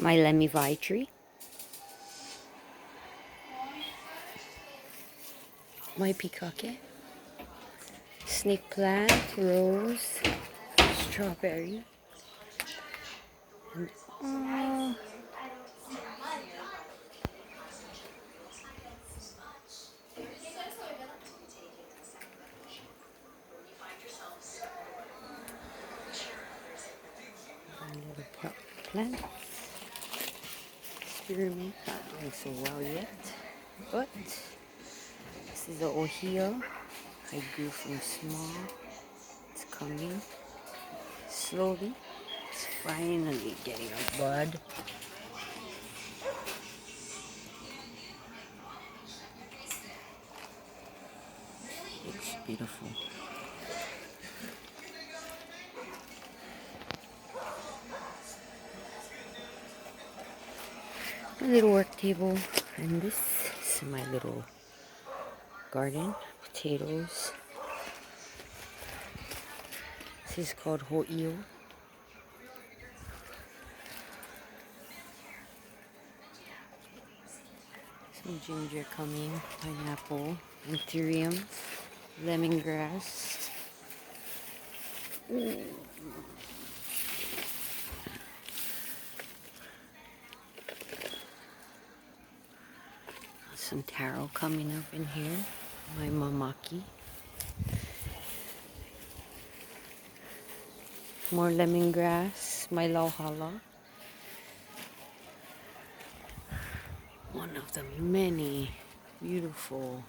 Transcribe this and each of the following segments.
My lemmy tree. My peacock, snake plant, rose, strawberry, and little pot plant. Experiment, not doing so well yet, but this is the ohia. I grew from small. It's coming slowly. It's finally getting a bud. It's beautiful. My little work table, and this is my little garden. Potatoes. This is called ho'io. Some ginger coming, pineapple, anthurium, lemongrass. Ooh. Some taro coming up in here. My mamaki. More lemongrass. My lauhala. One of the many beautiful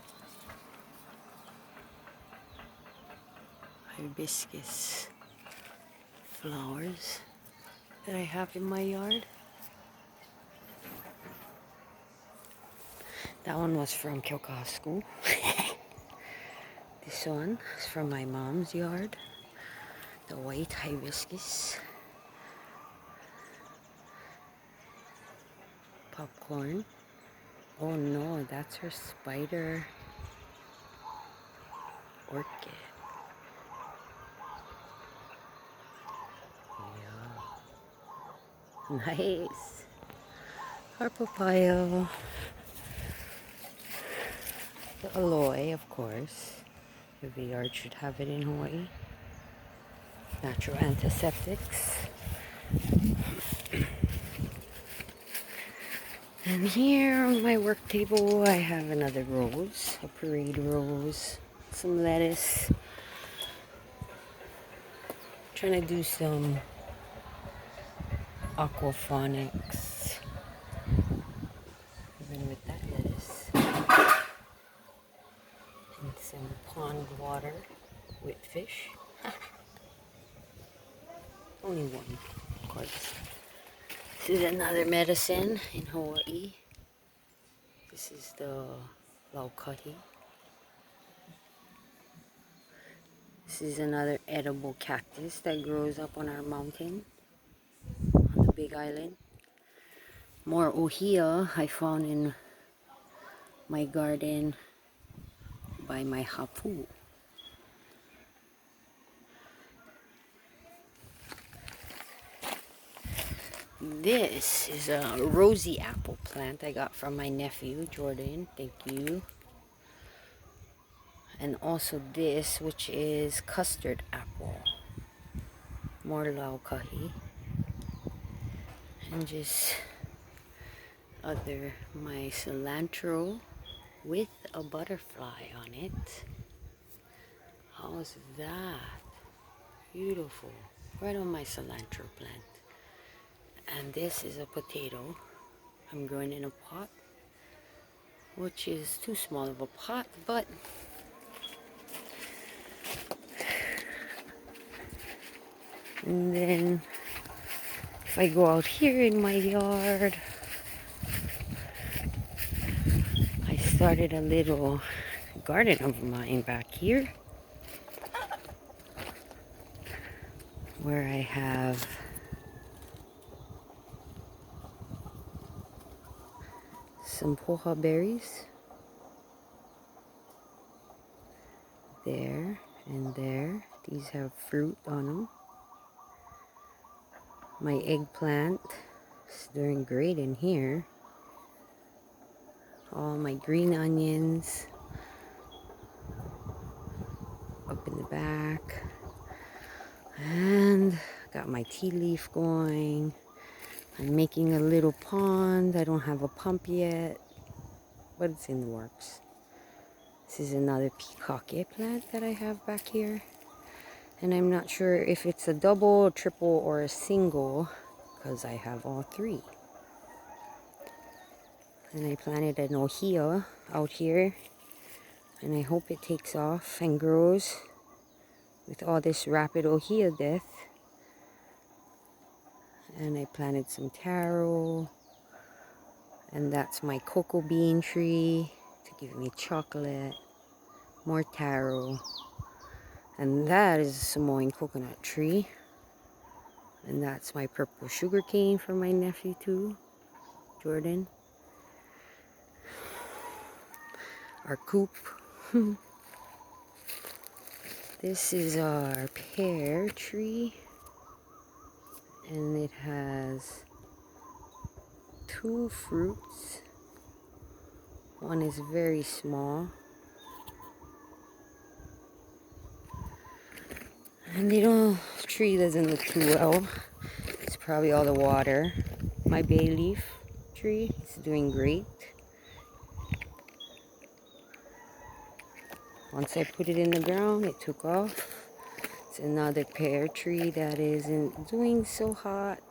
hibiscus flowers that I have in my yard. That one was from Kyoka School. This one is from my mom's yard. The white hibiscus. Popcorn. Oh no, that's her spider orchid. Yeah. Nice. Our papaya. The aloe, of course. Every yard should have it in Hawaii. Natural antiseptics. And here on my work table, I have another rose, a parade rose, some lettuce. Trying to do some aquaponics, even with that lettuce. And some pond water with fish. Only one, of course. This is another medicine in Hawaii. This is the laukahi. This is another edible cactus that grows up on our mountain on the Big Island. More ohia I found in my garden by my hapu. This is a rosy apple plant I got from my nephew Jordan. Thank you. And also this, which is custard apple. More laukahi. And just my cilantro with a butterfly on it. How's that? Beautiful. Right on my cilantro plant. And this is a potato I'm growing in a pot, which is too small of a pot, but and then if I go out here in my yard, I started a little garden of mine back here where I have some poha berries there and there. These have fruit on them. My eggplant, It's doing great in here. All my green onions up in the back. And got my tea leaf going. I'm making a little pond. I don't have a pump yet, but it's in the works. This is another peacock plant that I have back here. And I'm not sure if it's a double, a triple, or a single, because I have all three. And I planted an ohia out here, and I hope it takes off and grows with all this rapid ohia death. And I planted some taro, and that's my cocoa bean tree to give me chocolate, more taro, and that is a Samoan coconut tree, and that's my purple sugar cane for my nephew too, Jordan. Our coop. This is our pear tree, and it has 2 fruits. One is very small, and the tree doesn't look too well. It's probably all the water. My bay leaf tree is doing great. Once I put it in the ground, it took off. It's another pear tree that isn't doing so hot.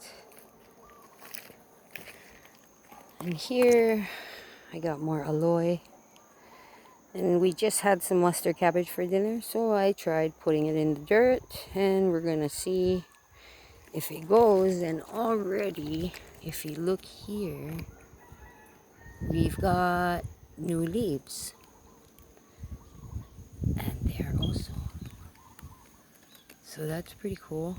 And here I got more aloe. And we just had some mustard cabbage for dinner, so I tried putting it in the dirt, and we're gonna see if it goes. And already, if you look here, we've got new leaves. And there also. So that's pretty cool.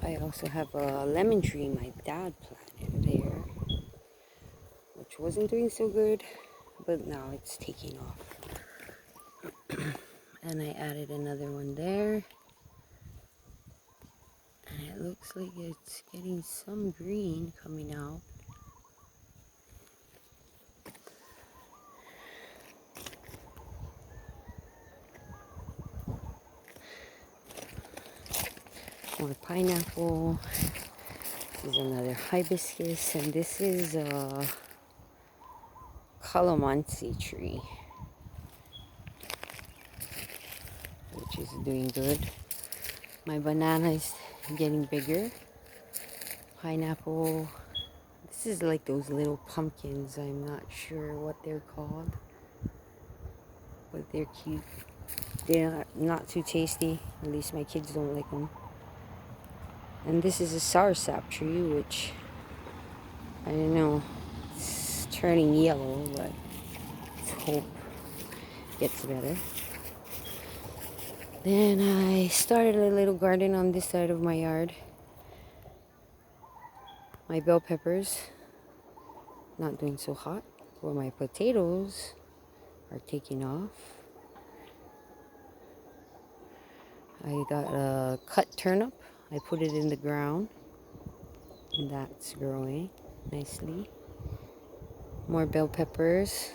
I also have a lemon tree my dad planted there, which wasn't doing so good, but now it's taking off. And I added another one there. And it looks like it's getting some green coming out. More pineapple. This is another hibiscus, and this is a calamansi tree, which is doing good. My banana is getting bigger. Pineapple. This is like those little pumpkins. I'm not sure what they're called, but they're cute. They're not too tasty. At least my kids don't like them. And this is a soursop tree, which I don't know, it's turning yellow, but let's hope it gets better. Then I started a little garden on this side of my yard. My bell peppers, not doing so hot. Well, my potatoes are taking off. I got a cut turnip. I put it in the ground, and that's growing nicely. More bell peppers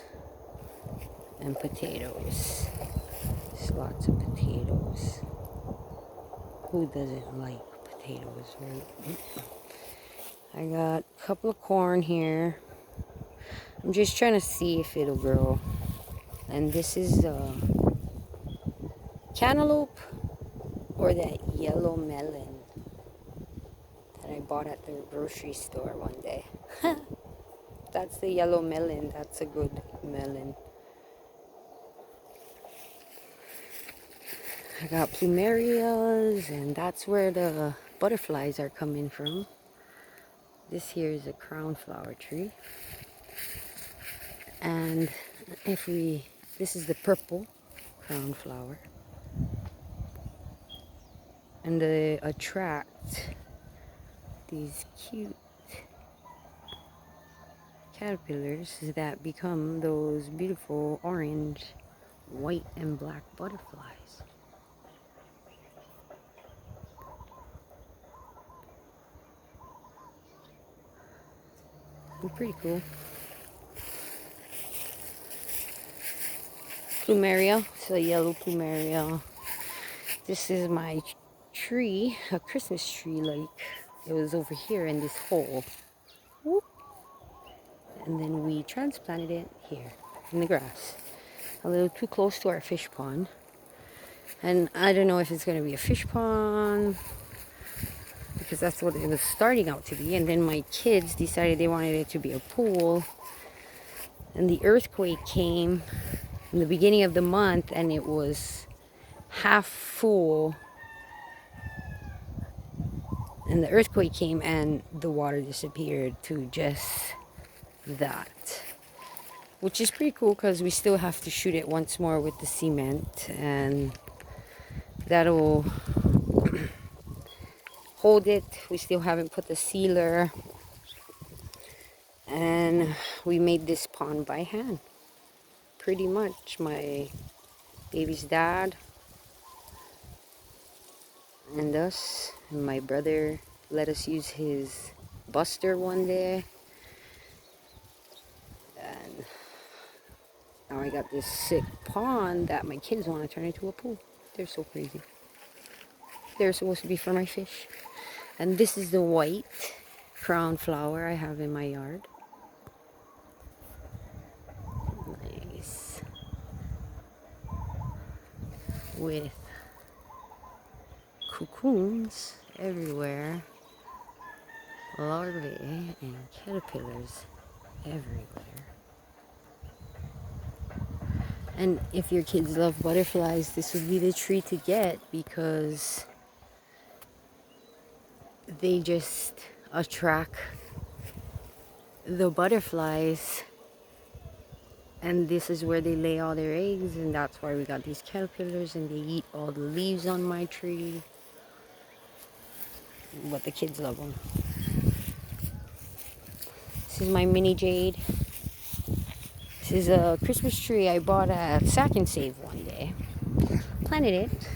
and potatoes. There's lots of potatoes. Who doesn't like potatoes, right? I got a couple of corn here. I'm just trying to see if it'll grow. And this is cantaloupe, or that yellow melon that I bought at the grocery store one day. That's the yellow melon. That's a good melon. I got plumerias, and that's where the butterflies are coming from. This here is a crown flower tree. And this is the purple crown flower. And they attract these cute caterpillars that become those beautiful orange, white, and black butterflies. They're pretty cool. Plumeria. It's a yellow plumeria. This is my tree, a Christmas tree, like it was over here in this hole. Whoop. And then we transplanted it here in the grass. A little too close to our fish pond. And I don't know if it's going to be a fish pond, because that's what it was starting out to be. And then my kids decided they wanted it to be a pool. And the earthquake came in the beginning of the month, and it was half full. And the earthquake came and the water disappeared to just that. Which is pretty cool, because we still have to shoot it once more with the cement. And that'll hold it. We still haven't put the sealer. And we made this pond by hand. Pretty much. My baby's dad and us and my brother let us use his buster one day. And now I got this sick pond that my kids want to turn into a pool. They're so crazy. They're supposed to be for my fish. And this is the white crown flower I have in my yard. Nice. With cocoons everywhere, larvae and caterpillars everywhere. And if your kids love butterflies, this would be the tree to get, because they just attract the butterflies, and this is where they lay all their eggs, and that's why we got these caterpillars, and they eat all the leaves on my tree. But the kids love them. This is my mini jade. This is a Christmas tree I bought at Sack and Save one day. Planted it,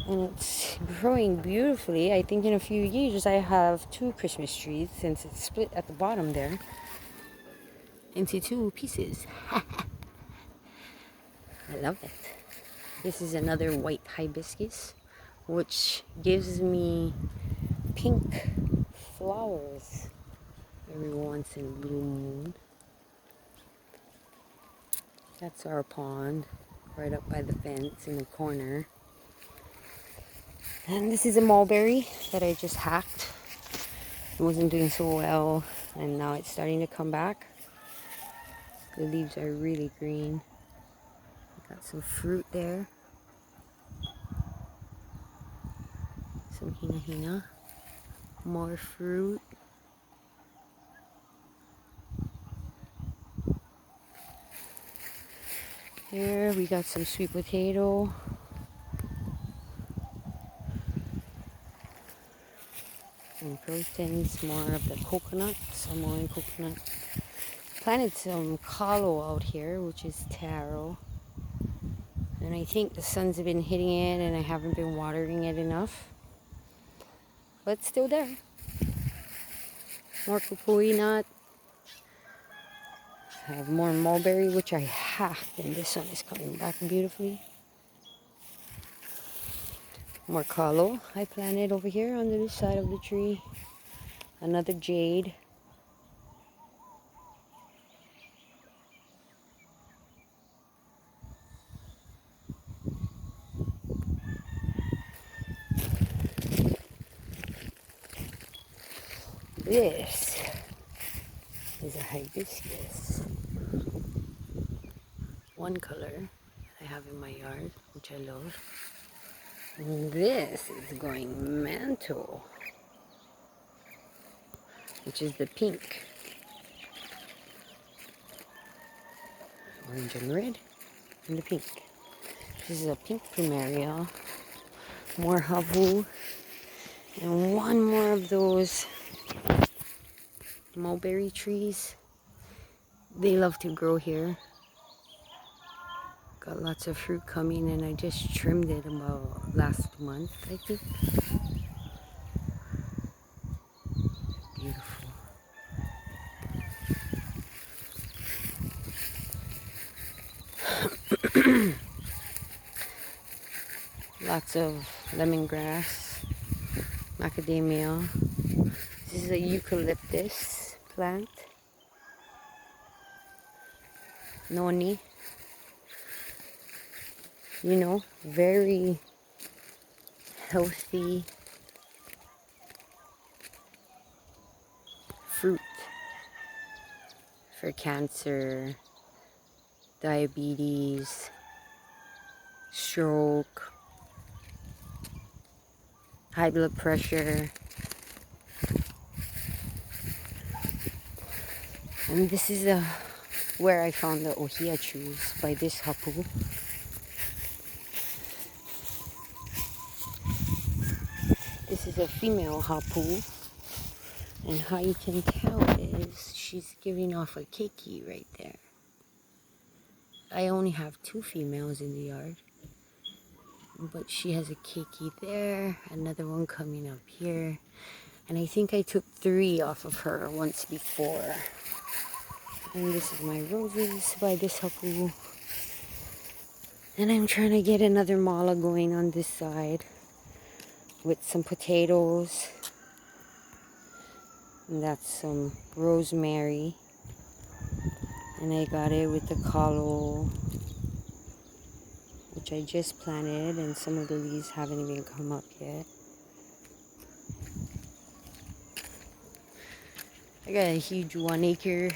and it's growing beautifully. I think in a few years I have 2 Christmas trees, since it's split at the bottom there into 2 pieces. I love it. This is another white hibiscus, which gives me pink flowers every once in a blue moon. That's our pond, right up by the fence in the corner. And this is a mulberry that I just hacked. It wasn't doing so well, and now it's starting to come back. The leaves are really green. Got some fruit there. Some hina. More fruit. Here we got some sweet potato. Some proteins, more of the coconut, Samoan coconut. Planted some kalo out here, which is taro. And I think the sun's been hitting it, and I haven't been watering it enough. But it's still there. More kukui nut. I have more mulberry, which I hacked, and this one is coming back beautifully. More kalo I planted over here on the side of the tree. Another jade. This is a hibiscus. One color I have in my yard, which I love. And this is going mantle, which is the pink. Orange and red, and the pink. This is a pink plumeria. More havu. And one more of those mulberry trees. They love to grow here. Got lots of fruit coming, and I just trimmed it about last month, I think. Beautiful. Lots of lemongrass, macadamia. This is a eucalyptus plant. Noni. You know, very healthy fruit for cancer, diabetes, stroke, high blood pressure. And this is where I found the ohia trees, by this hapu. This is a female hapu, and how you can tell is she's giving off a keiki right there. I only have 2 females in the yard, but she has a keiki there, another one coming up here, and I think I took 3 off of her once before. And this is my roses by this hapu. And I'm trying to get another mala going on this side with some potatoes. And that's some rosemary. And I got it with the kalo, which I just planted, and some of the leaves haven't even come up yet. I got a huge 1 acre.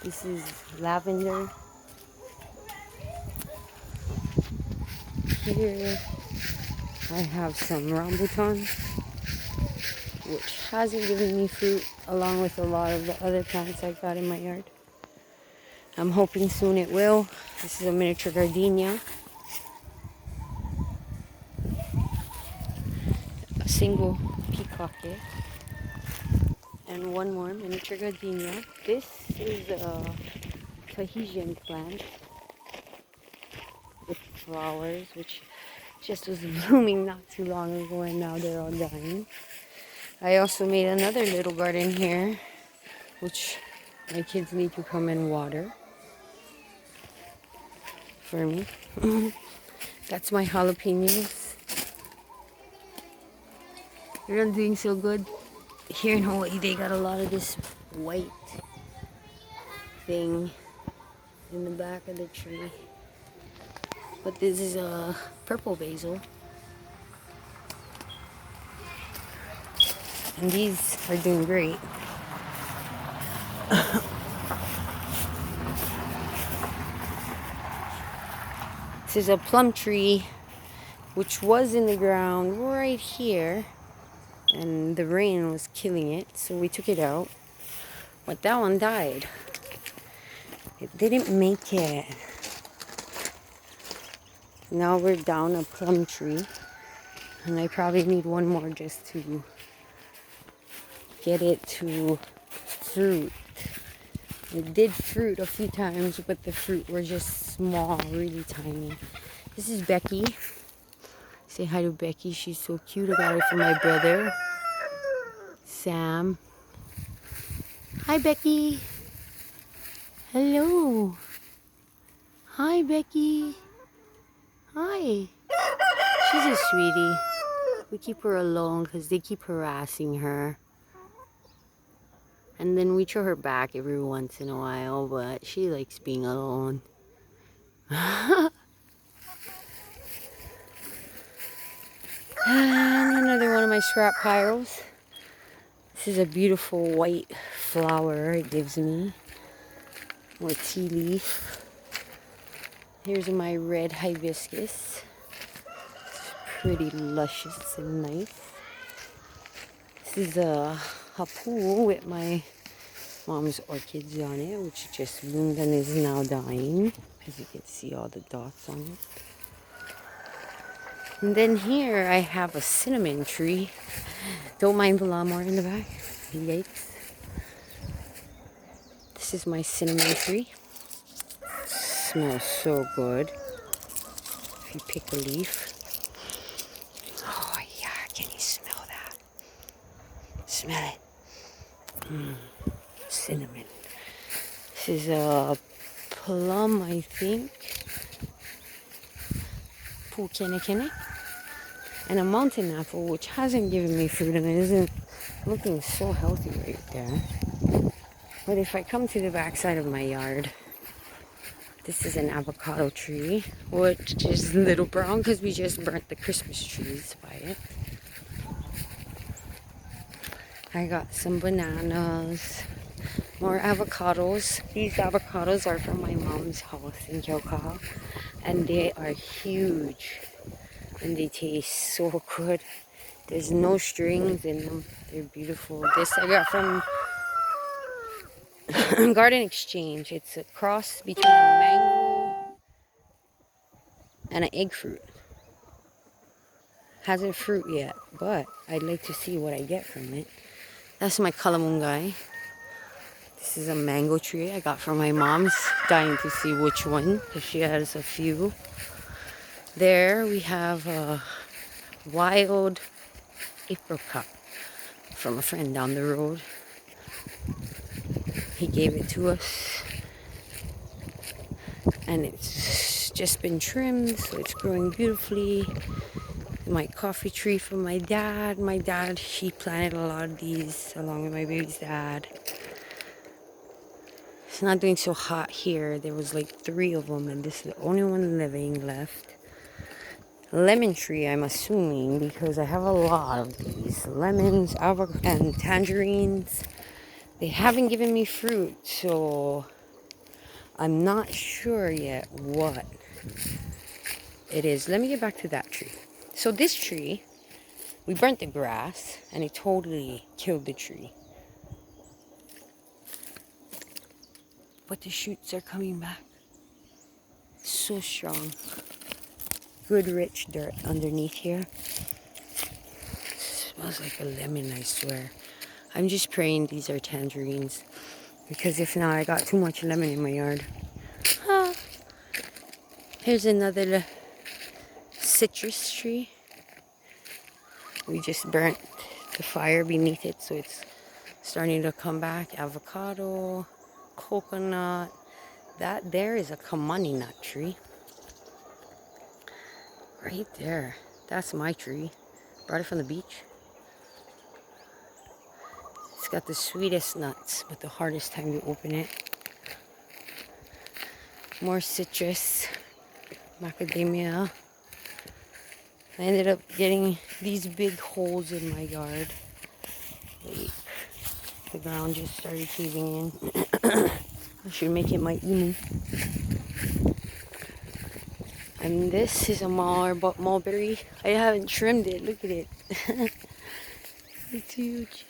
This is lavender. Here I have some rambutan, which hasn't given me fruit, along with a lot of the other plants I got in my yard. I'm hoping soon it will. This is a miniature gardenia. A single peacocket. And one more miniature gardenia. This is a Tahitian plant with flowers, which just was blooming not too long ago, and now they're all dying. I also made another little garden here, which my kids need to come and water for me. That's my jalapenos. They're not doing so good. Here in Hawaii, they got a lot of this white thing in the back of the tree. But this is a purple basil. And these are doing great. This is a plum tree, which was in the ground right here, and the rain was killing it, so we took it out. But that one died. It didn't make it. Now we're down a plum tree, and I probably need one more just to get it to fruit. It did fruit a few times, but the fruit were just small, really tiny. This is Becky. Say hi to Becky. She's so cute. I got it from my brother, Sam. Hi, Becky. Hello. Hi, Becky. Hi. She's a sweetie. We keep her alone because they keep harassing her. And then we throw her back every once in a while, but she likes being alone. And another one of my scrap piles. This is a beautiful white flower it gives me. Or tea leaf. Here's my red hibiscus. It's pretty luscious and nice. This is a hapu with my mom's orchids on it, which just bloomed and is now dying. As you can see all the dots on it. And then here I have a cinnamon tree. Don't mind the lawnmower in the back. Yikes. This is my cinnamon tree. Smells so good. If you pick a leaf. Oh yeah, can you smell that? Smell it. Cinnamon. This is a plum, I think. Pukene, and a mountain apple, which hasn't given me fruit and it isn't looking so healthy right there. But if I come to the back side of my yard, this is an avocado tree, which is a little brown because we just burnt the Christmas trees by it. I got some bananas, more avocados. These avocados are from my mom's house in Kyoka, and they are huge and they taste so good. There's no strings in them. They're beautiful. This I got from Garden Exchange. It's a cross between a mango and an egg fruit. Hasn't fruit yet, but I'd like to see what I get from it. That's my kalamungai. This is a mango tree I got from my mom's. Dying to see which one, because she has a few. There we have a wild apricot from a friend down the road. He gave it to us, and it's just been trimmed, so it's growing beautifully. My coffee tree from my dad. My dad, he planted a lot of these along with my baby's dad. It's not doing so hot here. There was like 3 of them, and this is the only one living left. Lemon tree, I'm assuming, because I have a lot of these. Lemons, avocado, and tangerines. They haven't given me fruit, so I'm not sure yet what it is. Let me get back to that tree. So this tree, we burnt the grass, and it totally killed the tree. But the shoots are coming back. So strong. Good rich dirt underneath here. It smells like a lemon, I swear. I'm just praying these are tangerines, because if not, I got too much lemon in my yard. Ah. Here's another citrus tree. We just burnt the fire beneath it, so it's starting to come back. Avocado, coconut. That there is a kamani nut tree. Right there. That's my tree. Brought it from the beach. It's got the sweetest nuts, but the hardest time to open it. More citrus. Macadamia. I ended up getting these big holes in my yard. Like, the ground just started caving in. I should make it my emu. And this is a mulberry. I haven't trimmed it. Look at it. It's huge.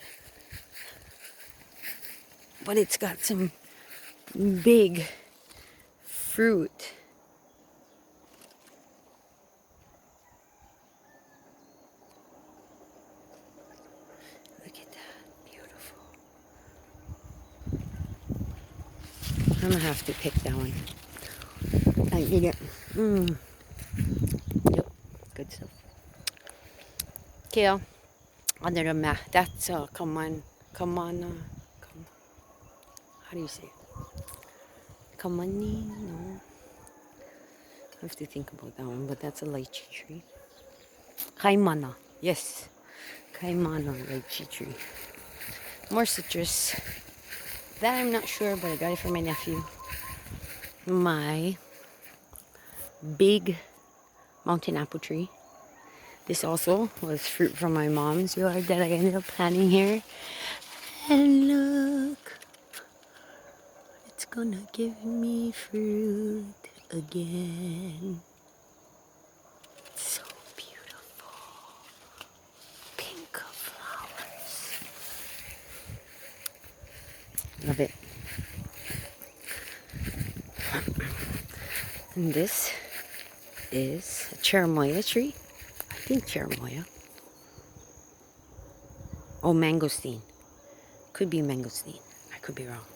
But it's got some big fruit. Look at that. Beautiful. I'm gonna have to pick that one. I eat it. Yep. Good stuff. Okay, under the mat. That's kamana. How do you say it? Kamani? No. I have to think about that one, but that's a lychee tree. Kaimana. Yes. Kaimana lychee tree. More citrus. That I'm not sure, but I got it from my nephew. My big mountain apple tree. This also was fruit from my mom's yard that I ended up planting here. And look, it's gonna give me fruit again. So beautiful. Pink flowers. Love it. And this is a cherimoya tree. I think cherimoya. Oh, mangosteen. Could be mangosteen. I could be wrong.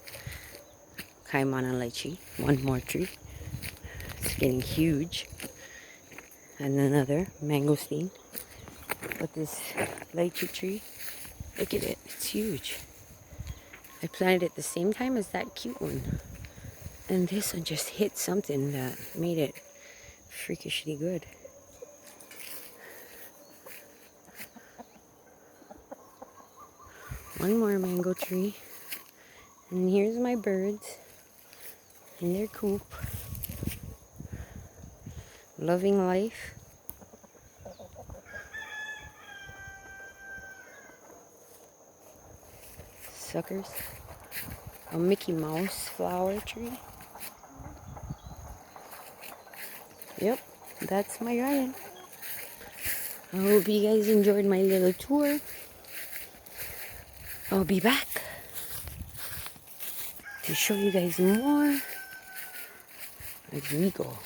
Kaimana lychee. One more tree. It's getting huge. And another mangosteen. But this lychee tree, look at it. It's huge. I planted it at the same time as that cute one. And this one just hit something that made it freakishly good. One more mango tree. And here's my birds in their coop. Loving life. Suckers. A Mickey Mouse flower tree. Yep, that's my garden. I hope you guys enjoyed my little tour. I'll be back to show you guys more as we go.